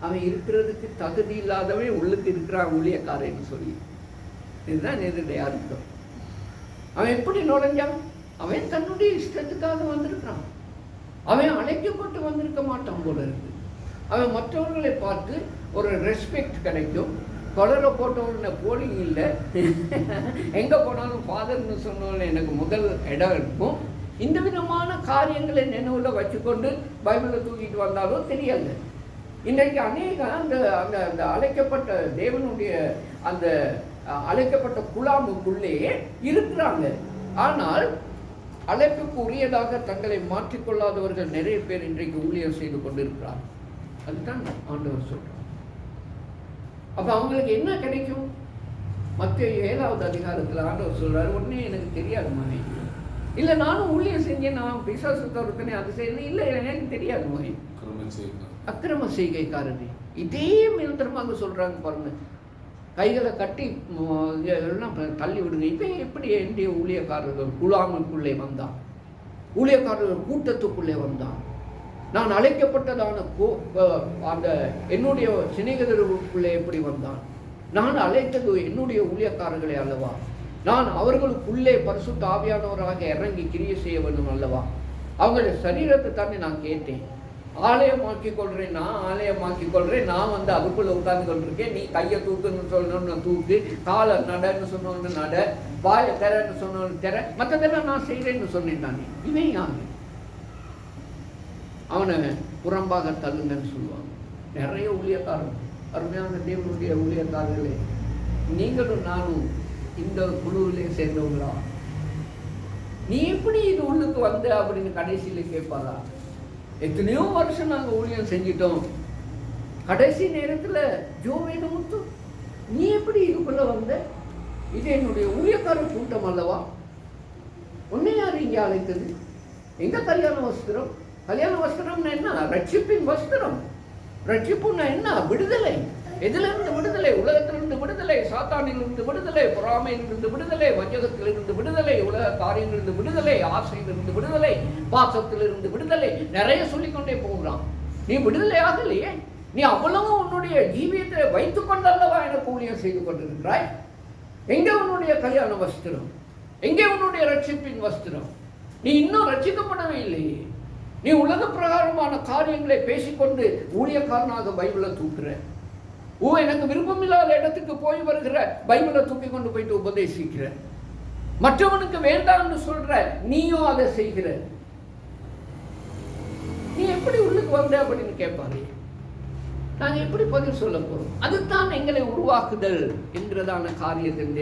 அவன் இருக்கிறதுக்கு தகுதி இல்லாதவன் உள்ளுக்கு இருக்கிறான் ஊழியக்காரன்னு சொல்லி. இதுதான் நேரடியாக அர்த்தம். அவன் எப்படி நுழைஞ்சான்? அவன் தன்னுடைய இஷ்டத்துக்காக வந்திருக்கிறான். அவன் அழைக்கப்பட்டு வந்திருக்க மாட்டான் போல இருக்கு. அவன் மற்றவர்களை பார்த்து ஒரு ரெஸ்பெக்ட் கிடைக்கும். கொலரை போட்டவன போலிங் இல்லை, எங்கே போனாலும் ஃபாதர்னு சொன்னவன எனக்கு முதல் இடம் இருக்கும். இந்த விதமான காரியங்களை நினைவில் வச்சுக்கொண்டு பைபிளை தூக்கிட்டு வந்தாலும் தெரியல. இன்றைக்கு அநேக அந்த அந்த அந்த அழைக்கப்பட்ட தேவனுடைய அந்த அழைக்கப்பட்ட குழாமுக்குள்ளே இருக்கிறாங்க. ஆனால் அழைப்புக்கு உரியதாக தங்களை மாற்றிக்கொள்ளாதவர்கள் நிறைய பேர் இன்றைக்கு ஊழியம் செய்து கொண்டிருக்கிறார். அதுதான் ஆண்டவர் சொல்றார். அப்ப அவங்களுக்கு என்ன கிடைக்கும்? மத்தேயு 7வது அதிகாரத்தில் ஆண்டவர் சொல்றாரு, உடனே எனக்கு தெரியாது மகனே, இல்லை நானும் ஊழியம் செஞ்சேன், நான் பிசாசு தோறுத்தனே அது செய்யணும், இல்லை எனக்கு தெரியாது மகனே, அக்கிரம செய்கைக்காரனே. இதே நிரந்தரமாக சொல்றாங்க பாருங்க. கைகளை கட்டி எல்லாம் தள்ளி விடுங்க. இப்போ எப்படி என்னுடைய ஊழியக்காரர்கள் குழாமுக்குள்ளே வந்தான், ஊழியக்காரர்கள் கூட்டத்துக்குள்ளே வந்தான். நான் அழைக்கப்பட்டதான அந்த என்னுடைய சிநேகிதர்களுக்குள்ளே எப்படி வந்தான்? நான் அழைத்தது என்னுடைய ஊழியக்காரர்களை அல்லவா? நான் அவர்களுக்குள்ளே பரிசுத்த ஆவியானவராக இறங்கி கிரியை செய்ய வேண்டும் அல்லவா? அவங்களுடைய சரீரத்தை தானே நான் கேட்டேன். ஆலயமாக்கி கொள்றேன், நான் ஆலயமாக்கி கொள்றேன், நான் வந்து அதுக்குள்ள உட்கார்ந்து கொண்டிருக்கேன். நீ கையை தூக்குன்னு சொல்லணும்னு தூக்கு, காலை நடன்னு சொன்னோன்னு நட, வாயை திறன்னு சொன்னோன்னு திற, மற்றதெல்லாம் நான் செய்கிறேன்னு சொன்னேன் தானே. இவன் யாரு? அவனை புறம்பாக தள்ளுங்கன்னு சொல்லுவாங்க நிறைய ஊழியக்காரன். அருமையான தேவனுடைய ஊழியக்காரர்களே, நீங்களும் நானும் இந்த குழுவிலே சேர்ந்தவங்களா? நீ எப்படி இது உள்ளுக்கு வந்த அப்படின்னு கடைசியில் கேட்பாரா? எத்தனையோ வருஷம் நாங்கள் ஊழியம் செஞ்சிட்டோம், கடைசி நேரத்தில் ஜோவேனு முத்து நீ எப்படி இதுக்குள்ள வந்த? இது என்னுடைய ஊழியக்காரர் கூட்டம் அல்லவா? உன்னை யார் இங்கே அழைத்தது? எங்க கல்யாண வஸ்திரம்? கல்யாண வஸ்திரம்னா என்ன? ரட்சிப்பின் வஸ்திரம். ரட்சிப்புன்னா என்ன? விடுதலை. எதிலிருந்து விடுதலை? உலகத்திலிருந்து விடுதலை, சாத்தானிலிருந்து விடுதலை, பொறாமையிலிருந்து விடுதலை, வஞ்சகத்திலிருந்து விடுதலை, உலக காரியங்களிலிருந்து விடுதலை, ஆசையிலிருந்து விடுதலை, பாசத்திலிருந்து விடுதலை. நிறைய சொல்லிக்கொண்டே போகிறான். நீ விடுதலை ஆகலையே. நீ அவ்வளவு உன்னுடைய ஜீவியத்தை வைத்துக் கொண்டல்லவா எனக்கு ஊழியம் செய்து கொண்டிருக்கிறாய். எங்கே உன்னுடைய கல்யாண வஸ்திரம்? எங்கே உன்னுடைய ரட்சிப்பின் வஸ்திரம்? நீ இன்னும் ரட்சிக்கப்படவே இல்லையே. நீ உலக பிரகாரமான காரியங்களை பேசிக்கொண்டு ஊழியக்காரனாக பைபிளை தூக்குற. எனக்கு விருப்பம் இல்லாத இடத்துக்கு போய் வருகிற, பைபிளை தூக்கி கொண்டு போயிட்டு உபதேசிக்கிற. மற்றவனுக்கு வேண்டாம்னு சொல்ற, நீயும் அதை செய்கிற. நீ எப்படி உள்ளுக்கு வந்த அப்படின்னு கேட்பாரு. நாங்க எப்படி பதில் சொல்ல போறோம்? அதுதான் எங்களை உருவாக்குதல் என்கிறதான காரியத்தின்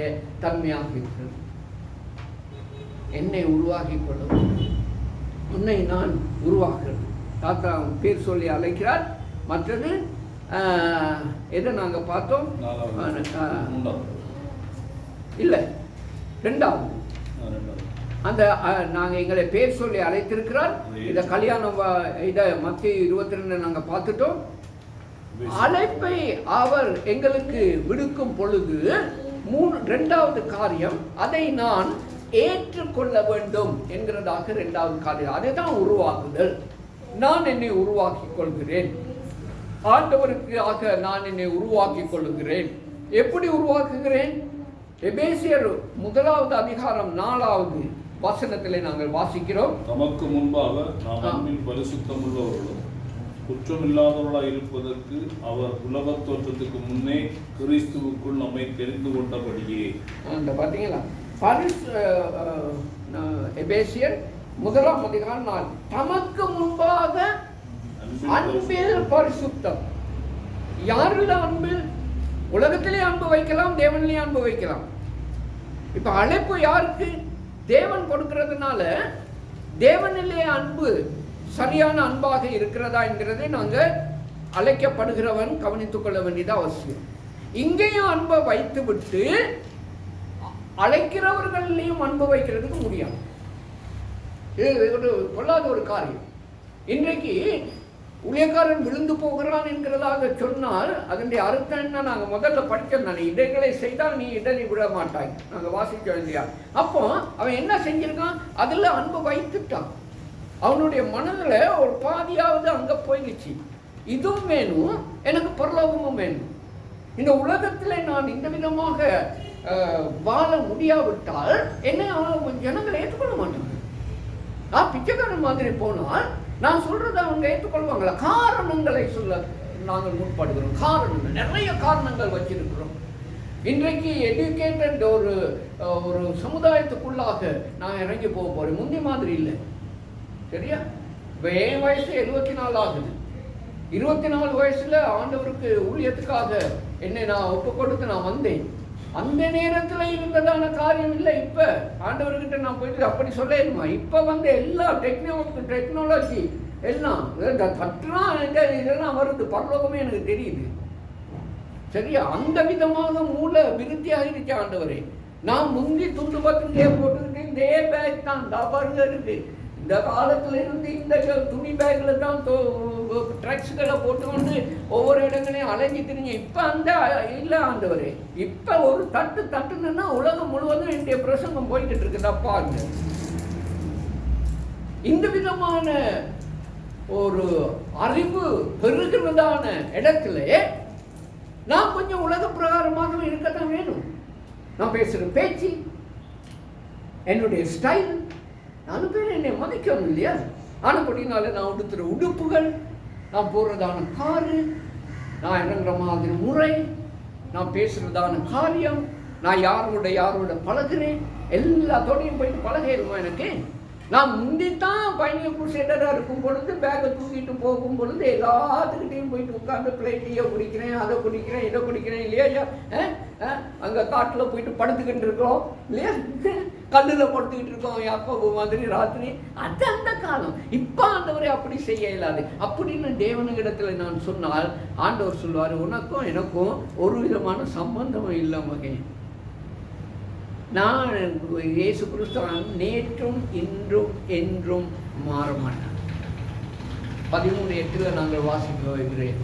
தன்மையாக இருக்கிறது. என்னை உருவாக்கி கொள்ளும், உன்னை நான் உருவாக்குறது. தாத்தா பேர் சொல்லி அழைக்கிறார். மற்றது எதை நாங்கள் பார்த்தோம்? இல்லை, ரெண்டாவது அந்த நாங்கள் எங்களை பேர் சொல்லி அழைத்திருக்கிறார். இதை கல்யாணம் இதை மத்திய 22 நாங்கள் பார்த்துட்டோம். அழைப்பை அவர் எங்களுக்கு விடுக்கும் பொழுது இரண்டாவது காரியம், அதை நான் ஏற்றுக்கொள்ள வேண்டும் என்கிறதாக இரண்டாவது காரியம். அதை தான் உருவாக்குதல். நான் என்னை உருவாக்கிக் கொள்கிறேன், ஆண்டவருக்காக நான் என்னை உருவாக்கிக் கொள்கிறேன். எப்படி உருவாக்குகிறேன்? எபேசியர் 1வது அதிகாரம் 4வது வசனத்திலே நாங்கள் வாசிக்கிறோம். தமக்கு முன்பாக நாம் அன்பில் பரிசுத்தமுள்ளவர்களும் குற்றமில்லாதவர்களாக இருப்பதற்கு அவர் உலகத் தோற்றத்துக்கு முன்னே கிறிஸ்துவுக்குள் நம்மை தெரிந்து கொண்டபடியே. அந்த பார்த்தீங்களா, எபேசியர் 1ஆம் அதிகாரம் 4. தமக்கு முன்பாக அன்பில் பரிசுத்தம். யாருல அன்பு? உலகத்திலே அன்பு வைக்கலாம், தேவனிலே அன்பு வைக்கலாம். இப்ப அழைப்பு யாருக்கு? தேவன் கொடுக்கிறதுனால தேவனிலே அன்பு சரியான அன்பாக இருக்கிறதா என்கிறதை நாங்க அழைக்கப்படுகிறவன் கவனித்துக் கொள்ள வேண்டியது அவசியம். இங்கேயும் அன்பை வைத்து விட்டு அழைக்கிறவர்களையும் அன்பு வைக்கிறதுக்கு முடியாது. இது ஒரு கொள்ளாத ஒரு காரியம். இன்றைக்கு ஊழியக்காரன் விழுந்து போகிறான் என்கிறதாக சொன்னால் அதனுடைய அர்த்தம் என்ன? நாங்கள் முதல்ல படித்தோம், நான் இடங்களை செய்தால் நீ இடரை விட மாட்டாய், நாங்கள் வாசிச்சோம் இல்லையா? அப்போ அவன் என்ன செஞ்சிருக்கான்? அதில் அன்பு வைத்துட்டான். அவனுடைய மனதில் ஒரு பாதியாவது அங்கே போயிடுச்சு. இதுவும் வேணும், எனக்கு பரலோகமும் வேணும். இந்த உலகத்தில் நான் இந்த விதமாக வாழ முடியாவிட்டால் என்ன ஜனங்களை ஏற்றுக்கொள்ள மாட்டாங்க. நான் பிச்சைக்காரன் மாதிரி போனால் நான் சொல்றதை அவங்க ஏற்றுக்கொள்வாங்களா? காரணங்களை சொல்ல நாங்கள் முற்படுகிறோம். காரணங்கள், நிறைய காரணங்கள் வச்சிருக்கிறோம். இன்றைக்கு எஜுகேட்டட் ஒரு சமுதாயத்துக்குள்ளாக நான் இறங்கி போக போறேன். முந்தி மாதிரி இல்லை, சரியா? இப்போ என் வயசு 74 ஆகுது. 24 வயசுல ஆண்டவருக்கு ஊழியத்துக்காக என்னை நான் ஒப்பு கொடுத்து நான் வந்தேன். அந்த நேரத்தில் இருந்ததான காரியம் இல்லை. இப்போ ஆண்டவர்கிட்ட நான் போயிட்டு அப்படி சொல்லணுமா? இப்போ வந்து எல்லா டெக்னாலஜி எல்லாம் தட்டுனா இதெல்லாம் வருது, பரலோகமே எனக்கு தெரியுது, சரியா? அந்த விதமாக மூல விருத்தி ஆகிடுச்சு ஆண்டவரே. நான் முந்தி துண்டு பத்துட்டே போட்டுக்கிட்டு இதே பேக் தான் பாருங்க இருக்கு. இந்த காலத்துல இருந்து இந்த துணி பேக்ல தான் ட்ரக்ஸ்களை போட்டு வந்து ஒவ்வொரு இடங்களையும் அலைஞ்சி திரிஞ்சு. இப்ப அந்த இல்லை ஆண்டவரே. இப்ப ஒரு தட்டுன்னா உலகம் முழுவதும் என்னுடைய பிரசங்கம் போய்கிட்டு இருக்குதா பாருங்க. இந்த விதமான ஒரு அறிவு பெருகிறதான இடத்துல நான் கொஞ்சம் உலக பிரகாரமாக இருக்கத்தான் வேணும். நான் பேசுற பேச்சு, என்னுடைய ஸ்டைல், 4 பேர் என்னை மதிக்கணும் இல்லையா? ஆனப்படினால நான் உடுத்துற உடுப்புகள், நான் போடுறதான காரு, நான் இறங்குற மாதிரி முறை, நான் பேசுறதான காரியம், நான் யாரோட பழகுறேன், எல்லாத்தோடையும் போயிட்டு பழகிடுமா எனக்கு? நான் முந்தித்தான் பயணிய குருசேடராக இருக்கும் பொழுது பேக்கை தூக்கிட்டு போகும் பொழுது எல்லாத்துக்கிட்டையும் போயிட்டு உட்காந்து பிளேட்டையோ குடிக்கிறேன், அதை குடிக்கிறேன், இதை குடிக்கிறேன் இல்லையா? அங்கே காட்டில் போயிட்டு படுத்துக்கிட்டு இருக்கோம் இல்லையா? கல்லில் படுத்துக்கிட்டு இருக்கோம் யாக்கோபு மாதிரி ராத்திரி. அது அந்த காலம். இப்போ ஆண்டவரை அப்படி செய்ய இயலாது அப்படின்னு தேவனிடத்துல நான் சொன்னால் ஆண்டவர் சொல்லுவார், உனக்கும் எனக்கும் ஒரு விதமான சம்பந்தமும் இல்லை மகன். நான் இயேசு கிறிஸ்து நேற்றும் இன்றும் என்றும் மாற மாட்டேன். 13:8 நாங்கள் வாசிக்க வைக்கிறேன்.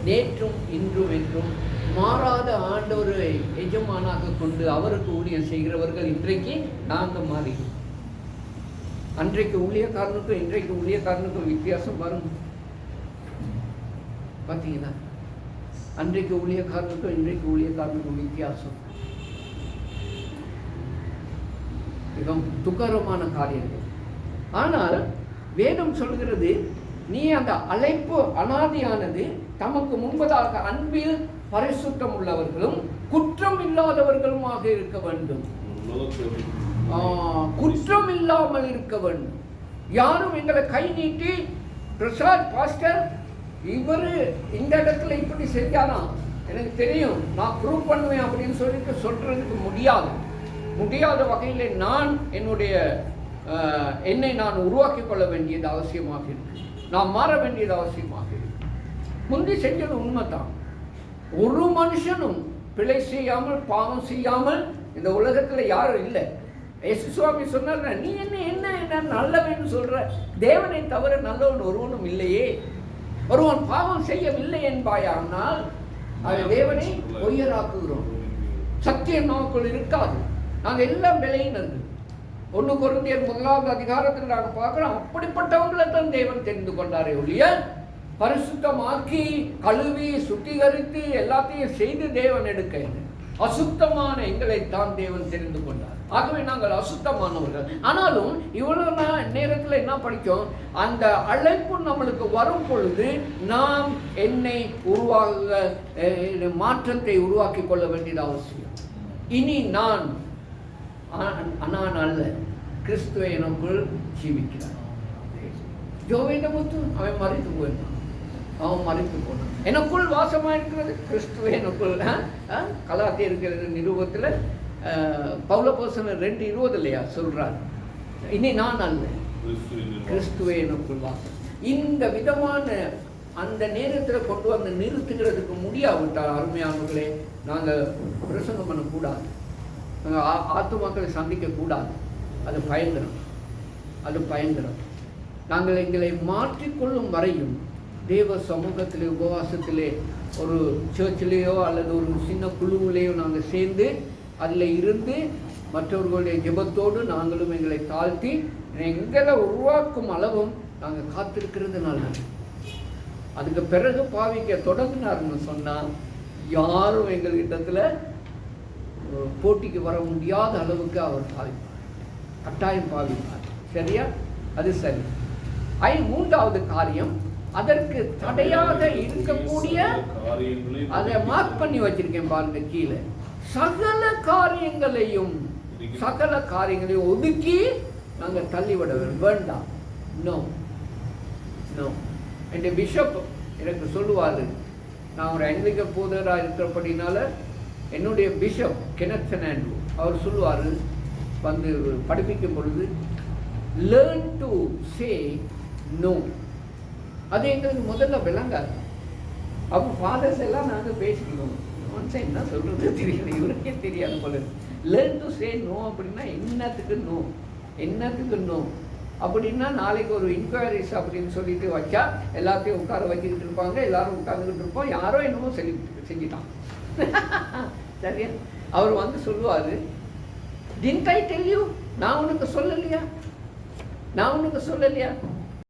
நேற்றும் இன்றும் என்றும் மாறாத ஆண்டவரை எஜமானாக கொண்டு அவருக்கு ஊழியம் செய்கிறவர்கள் இன்றைக்கு நாங்கள் மாறிடும். அன்றைக்கு ஊழியக்காரனுக்கும் இன்றைக்கு ஊழியக்காரனுக்கும் வித்தியாசம் வரும். பார்த்தீங்களா? அன்றைக்கு ஊழியக்காரனுக்கும் இன்றைக்கு ஊழியக்காரனுக்கும் வித்தியாசம். மிகவும் துக்கரமான காரியங்கள். ஆனால் வேதம் சொல்கிறது, நீ அந்த அழைப்பு அனாதியானது தமக்கு முன்பதாக அன்பில் பரிசுத்தம் உள்ளவர்களும் குற்றம் இல்லாதவர்களுமாக இருக்க வேண்டும். குற்றம் இல்லாமல் இருக்க வேண்டும். யாரும் எங்களை கை நீட்டி பிரசாத் பாஸ்டர் இவரு இந்த இடத்துல இப்படி செஞ்சானா எனக்கு தெரியும், நான் ப்ரூவ் பண்ணுவேன் அப்படின்னு சொல்லிட்டு சொல்றதுக்கு முடியாத வகையில் நான் என்னை நான் உருவாக்கி கொள்ள வேண்டியது அவசியமாக இருக்கு. நான் மாற வேண்டியது அவசியமாக இருக்கு. முந்தி செஞ்சது உண்மைதான். ஒரு மனுஷனும் பிழை செய்யாமல் பாவம் செய்யாமல் இந்த உலகத்துல யாரும் இல்லை. இயேசு சுவாமி சொன்னார், நீ என்ன நல்லவன்னு சொல்ற? தேவனை தவிர நல்லவன் ஒருவனும் இல்லையே. ஒருவன் பாவம் செய்யவில்லை என்பாயானால் அவன் தேவனை பொய்யராக்குகிறோம். சத்தியம் நமக்குள் இருக்காது. நாங்கள் எல்லாம் விலையினது. 1 கொரிந்தியர் 1ஆம் அதிகாரத்தில் நாங்கள் பார்க்கிறோம், அப்படிப்பட்டவங்களை தான் தேவன் தெரிந்து கொண்டாரே ஒழிய பரிசுத்தமாக்கி கழுவி சுத்திகரித்து எல்லாத்தையும் செய்து தேவன் எடுக்க அசுத்தமான எங்களைத்தான் தேவன் தெரிந்து கொண்டார். ஆகவே நாங்கள் அசுத்தமானவர்கள். ஆனாலும் இவ்வளவு நேரத்தில் என்ன படித்தோம்? அந்த அழைப்பு நம்மளுக்கு வரும் பொழுது நாம் மாற்றத்தை உருவாக்கி கொள்ள வேண்டியது அவசியம். இனி நான் அல்ல, கிறிஸ்துவை எனக்குள் ஜீவிக்கிறார். ஜோவேதமுத்து அவன் மறித்து போனான். எனக்குள் வாசமாக இருக்கிறது கிறிஸ்துவை எனக்குள். கலாத்தியர் நிருபத்தில் பவுலப்போஸ்தலர் 2:20 இல்லையா சொல்றார், இனி நான் அல்ல, கிறிஸ்துவை எனக்குள் வாசம். இந்த விதமான அந்த நேரத்தில் கொண்டு வந்து நிறுத்துகிறதுக்கு முடியாவிட்டால் அருமையானவர்களே, நாங்கள் பிரசங்கம் பண்ணக்கூடாது, நாங்கள் ஆத்துமாக்களை சந்திக்கக்கூடாது. அது பயங்கரம். நாங்கள் எங்களை மாற்றிக்கொள்ளும் வரையும் தேவ சமூகத்திலே உபவாசத்திலே ஒரு சர்ச்சிலேயோ அல்லது ஒரு சின்ன குழுவிலேயோ நாங்கள் சேர்ந்து அதில் இருந்து மற்றவர்களுடைய ஜெபத்தோடு நாங்களும் எங்களை தாழ்த்தி எங்களை உருவாக்கும் அளவும் நாங்கள் காத்திருக்கிறது நல்லது. அதுக்கு பிறகு பாவிக்க தொடங்கினார்னு சொன்னால் யாரும் எங்களிடத்தில் போட்டிக்கு வர முடியாத அளவுக்கு அவர் பாவிப்பார், கட்டாயம் பாவிப்பார். சரியா? அது சரி. மூன்றாவது காரியம், அதற்கு தடையாக இருக்கக்கூடிய, அதை மார்க் பண்ணி வச்சிருக்கேன் பாருங்க கீழே, சகல காரியங்களையும் ஒதுக்கி நாங்கள் தள்ளிவிட வேண்டாம். No no. என் பிஷப் எனக்கு சொல்லுவார், நான் ஒரு ஆங்கிலிக்கன் போதராக இருக்கிறபடினால என்னுடைய பிஷப் கெனத் பெர்னாண்டோ அவர் சொல்லுவார், வந்து படிப்பிக்கும் பொழுது, லேர்ன் டு சே நோ. அது எங்களுக்கு முதல்ல விளங்காது. அப்போ ஃபாதர்ஸ் எல்லாம் நாங்கள் பேசிக்கணும், என்ன சொல்கிறது தெரியல, இவருக்கே தெரியாது போல. லேர்ன் டு சே நோ அப்படின்னா என்னத்துக்கு நோ, என்னத்துக்கு நோ அப்படின்னா, நாளைக்கு ஒரு இன்கொயரிஸ் அப்படின்னு சொல்லிட்டு வச்சா எல்லாத்தையும் உட்கார வச்சுக்கிட்டு இருப்பாங்க, எல்லாரும் உட்காந்துக்கிட்டு இருப்போம், யாரோ என்னமோ செஞ்சிட்டான். சரியா? அவர் வந்து சொல்லுவார், டின்ட் ஐ டெல் யூ, நான் உனக்கு சொல்லலையா,